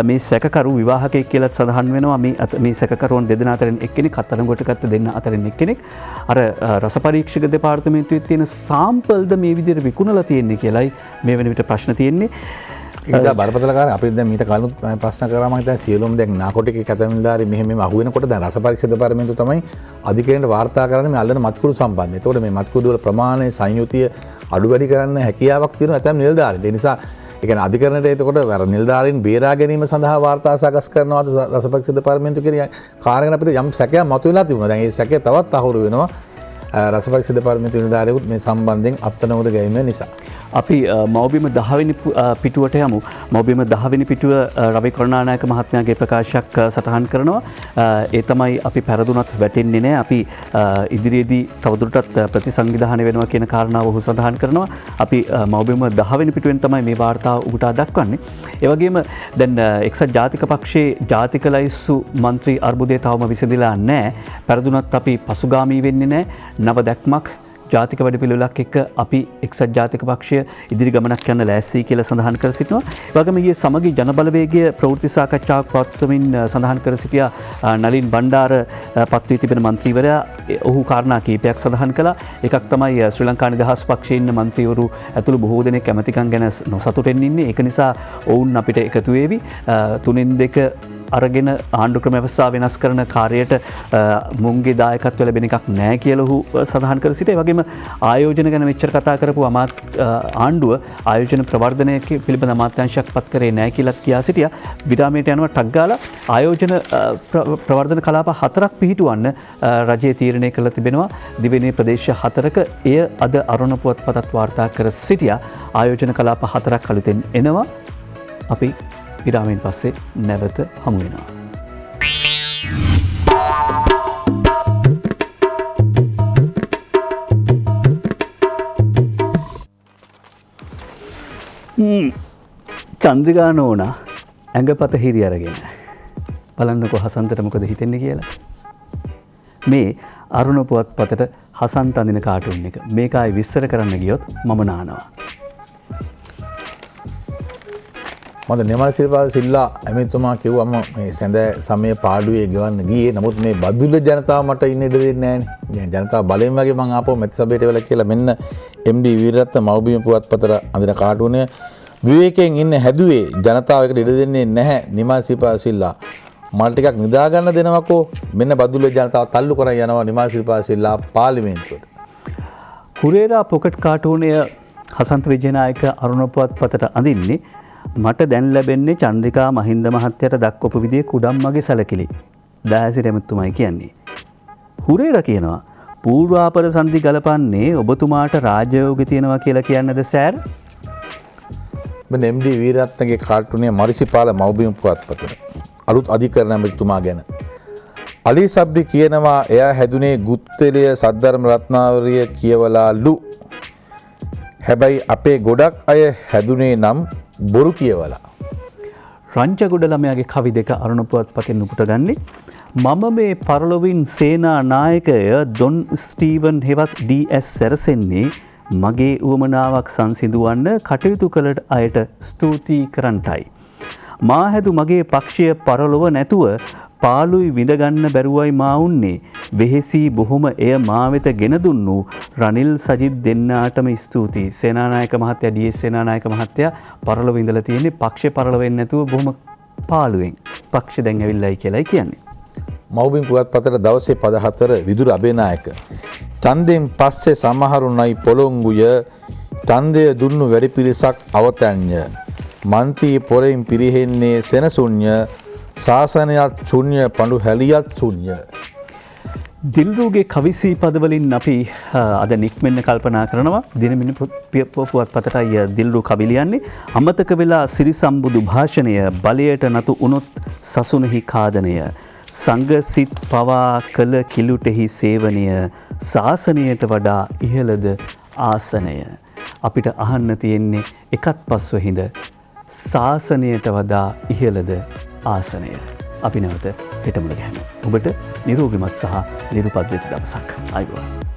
මේ සැකකරු විවාහකයෙක් කියලා සඳහන් වෙනවා. මේ සැකකරුවන් දෙදෙනා අතරින් එක්කෙනෙක් අත්අඩංගුවට ගත්ත දෙන්න අතරින් එක්කෙනෙක්. අර රස පරීක්ෂක දෙපාර්තමේන්තුවේ තියෙන සාම්පල්ද මේ විදිහට විකුණලා තියෙන්නේ කියලායි මේ වෙන විට ප්‍රශ්න තියෙන්නේ. ඒක බරපතල කාරණා. අපි දැන් මීට කලින් ප්‍රශ්න කරා මම හිතන්නේ සියලුම දැන් නාකොටික කැතමිල්දාරි මෙහෙම අහුවෙනකොට දැන් රස පරීක්ෂක දෙපාර්තමේන්තුව තමයි අධිකරණයට වාර්තා කරන්නේ මේ අල්ලන මත්කුඩු සම්බන්ධයෙන්. ඒතකොට මේ මත්කුඩු වල ප්‍රමාණය සංයුතිය අඩු වැඩි කරන්න හැකියාවක් තියෙනවා ඇතැම් නිලධාරීන්ට. ඒ නිසා ඒ කියන්නේ අධිකරණයට එතකොට අර නිලධාරීන් බේරා ගැනීම සඳහා වාර්තා සකස් කරනවාද රස පරීක්ෂක දෙපාර්තමේන්තුව කියන කාර්යගෙන අපිට යම් සැකයක් මතුවලා තිබුණා. දැන් ඒ සැකය තවත් අහුරු වෙනවා. රස පරීක්ෂක දෙපාර්තමේන්තුව නිලධාරීවුත් මේ සම්බන්ධයෙන් අත්අඩංගුවට ගැනීම නිසා. අපි මව්බිම 10 වෙනි පිටුවට යමු. මව්බිම 10 වෙනි පිටුව රවි කරුණානායක මහත්මයාගේ ප්‍රකාශයක් සටහන් කරනවා. ඒ තමයි අපි පෙරදුනත් වැටෙන්නේ නැහැ. අපි ඉදිරියේදී තවදුරටත් ප්‍රතිසංවිධානය වෙනවා කියන කාරණාව ඔහු සඳහන් කරනවා. අපි මව්බිම 10 වෙනි පිටුවෙන් තමයි මේ වාර්තාව උගුටා දක්වන්නේ. ඒ වගේම දැන් එක්සත් ජාතික පක්ෂයේ ජාතික ලයිසු මන්ත්‍රී අර්බුදය තවම විසඳිලා නැහැ. පෙරදුනත් අපි පසුගාමී වෙන්නේ නැහැ. නව දැක්මක් ජාතික වැඩපිළිවෙලක් එක්ක අපි එක්සත් ජාතික පක්ෂය ඉදිරි ගමනක් යන්න ලෑස්ති කියලා සඳහන් කර සිටිනවා. ඒ වගේම ඊයේ සමගි ජනබලවේගය ප්‍රවෘත්ති සාකච්ඡාවක් පවත්වමින් සඳහන් කර සිටියා නලින් බණ්ඩාර පත් වී තිබෙන මන්ත්‍රීවරයා ඔහු කාරණා කීපයක් සඳහන් කළා. එකක් තමයි ශ්‍රී ලංකා නිදහස් පක්ෂයේ ඉන්න මන්ත්‍රීවරු ඇතුළු බොහෝ දෙනෙක් කැමැතිකම් ගැන නොසතුටෙන් ඉන්නේ. ඒක නිසා ඔවුන් අපිට එකතු වේවි. 3-2 අරගෙන ආණ්ඩු ක්‍රම ව්‍යවස්ථාව වෙනස් කරන කාර්යයට මුන්ගේ දායකත්වය ලැබෙන එකක් නැහැ කියලා ඔහු සඳහන් කර සිටියා. ඒ වගේම ආයෝජන ගැන මෙච්චර කතා කරපු ආණ්ඩුව ආයෝජන ප්‍රවර්ධනය පිළිබඳ අමාත්‍යාංශයක් පත් කරේ නැහැ කියලාත් කියා සිටියා. විරාමයට යනවා ටක් ගාලා ආයෝජන ප්‍රවර්ධන කලාප 4ක් පිහිටුවන්න රජය තීරණය කළ තිබෙනවා. දිවෙනේ ප්‍රදේශ 4ක එය අද අරුණ පුවත්පතත් වාර්තා කර සිටියා. ආයෝජන කලාප 4ක් අලුතෙන් එනවා. අපි විරාමයෙන් පස්සේ නැවත හමු වෙනවා. චන්ද්‍රිකා නෝනා ඇඟපත හිරි අරගෙන බලන්නකො හසන්තට මොකද හිතෙන්නේ කියලා. මේ අරුණ පුවත්පතට හසන්ත අඳින කාටුන් එක මේකයි විස්තර කරන්න ගියොත් මම නානවා. මද නිමල් සිරිපාල සිල්ලා ඇමතිතුමා කිව්වම මේ සැඳ සමය පාඩුවේ ගෙවන්න ගියේ. නමුත් මේ බදුල්ල ජනතාව මට ඉන්න ඉඩ දෙන්නේ නැහැ නේ. ජනතාව බලෙන් වගේ මං ආපහු මැති සභාවට වෙලා කියලා මෙන්න MD වීරරත්න මව්බිම පුවත්පතට අඳින කාටුනේ විවේකයෙන් ඉන්න හැදුවේ ජනතාව එකට ඉඩ දෙන්නේ නැහැ නිමල් සිරිපාල සිල්ලා. මල් ටිකක් නිදා ගන්න දෙනවකෝ. මෙන්න බදුල්ල ජනතාව තල්ලු කරන් යනවා නිමල් සිරිපාල සිල්ලා පාර්ලිමේන්තුවට. කුරේරා පොකට් කාටුනය හසන්ත විජේනායක අරුණ පුවත්පතට අඳින්නේ මට දැන් ලැබෙන්නේ චන්ද්‍රිකා මහින්ද මහත්තයට දක්වපු විදිහේ කුඩම්මගේ සැලකිලි. දහසිර එමතුමයි කියන්නේ. හුරේරා කියනවා පූර්වාපර සන්ධි ගලපන්නේ ඔබතුමාට රාජ්‍යයෝගය තියෙනවා කියලා කියන්නද සෑර්? මෙන්න MD වීරරත්නගේ කාටුනේ මරිසිපාල මව්බිම පුවත්පතට අලුත් අධිකරණ ඇමතිතුමා ගැන. අලි සබ්ඩි කියනවා එයා හැදුනේ ගුත්තෙලිය සද්ධර්ම රත්නාවලිය කියවලාලු. හැබැයි අපේ ගොඩක් අය හැදුනේ නම් බොරු කියවලා. රංචගොඩ ළමයාගේ කවි දෙක අරුණ පුවත්පතෙන් උපුට ගන්නේ. මම මේ පරලොවින් සේනා නායකය ඩොන් ස්ටීවන් හෙවත් DS සැරසෙන්නේ මගේ උවමනාවක් සංසිඳුවන්න කටයුතු කළට අයට ස්තුතියි කරන්ටයි. මා හැදු මගේ පක්ෂය පරලොව නැතුව පාලුයි විඳගන්න බැරුවයි මා උන්නේ. වෙහෙසී බොහොම එය මා වෙත ගෙන දුන්නු රනිල් සජිත් දෙන්නාටම ස්තුතියි. සේනානායක මහත්තයා DS සේනානායක මහත්තයා පරලොව ඉඳලා තියෙන්නේ පක්ෂේ පරලොව වෙන්නේ නැතුව බොහොම පාළුවෙන්. පක්ෂේ දැන් ඇවිල්ලායි කියලායි කියන්නේ. මව්බිම් පුවත්පතට දවසේ පද 4 විදුර අබේනායක. ඡන්දයෙන් පස්සේ සමහරුණයි පොළොංගුය ඡන්දය දුන්නු වැඩි පිරිසක් අවතන්ය. මන්ත්‍රී පොරෙන් පිරිහෙන්නේ සෙනසුන්ය. ශාසනයත් ශුන්‍ය පඳු හැලියත් ශුන්‍ය. දිල්රුගේ කවිසී පදවලින් අපි අද නික්මෙන්න කල්පනා කරනවා. දිනමින පුවත්පතටයි දිල්රු කවි ලියන්නේ. අමතක වෙලා සිරිසම්බුදු භාෂණය බලයට නතු උනොත් සසුනෙහි කාදනය. සංඝ සිත් පවා කළ කිලුටෙහි සේවනය ශාසනයට වඩා ඉහළද ආසනය. අපිට අහන්න තියෙන්නේ එකත් පස්ව හිඳ ශාසනයට වඩා ඉහළද ආසනය. අපි නැවත හෙටමුල ගැහැමු. ඔබට නිරෝගිමත් සහ නිරුපද්‍රිත දවසක්. අයුබෝවන්.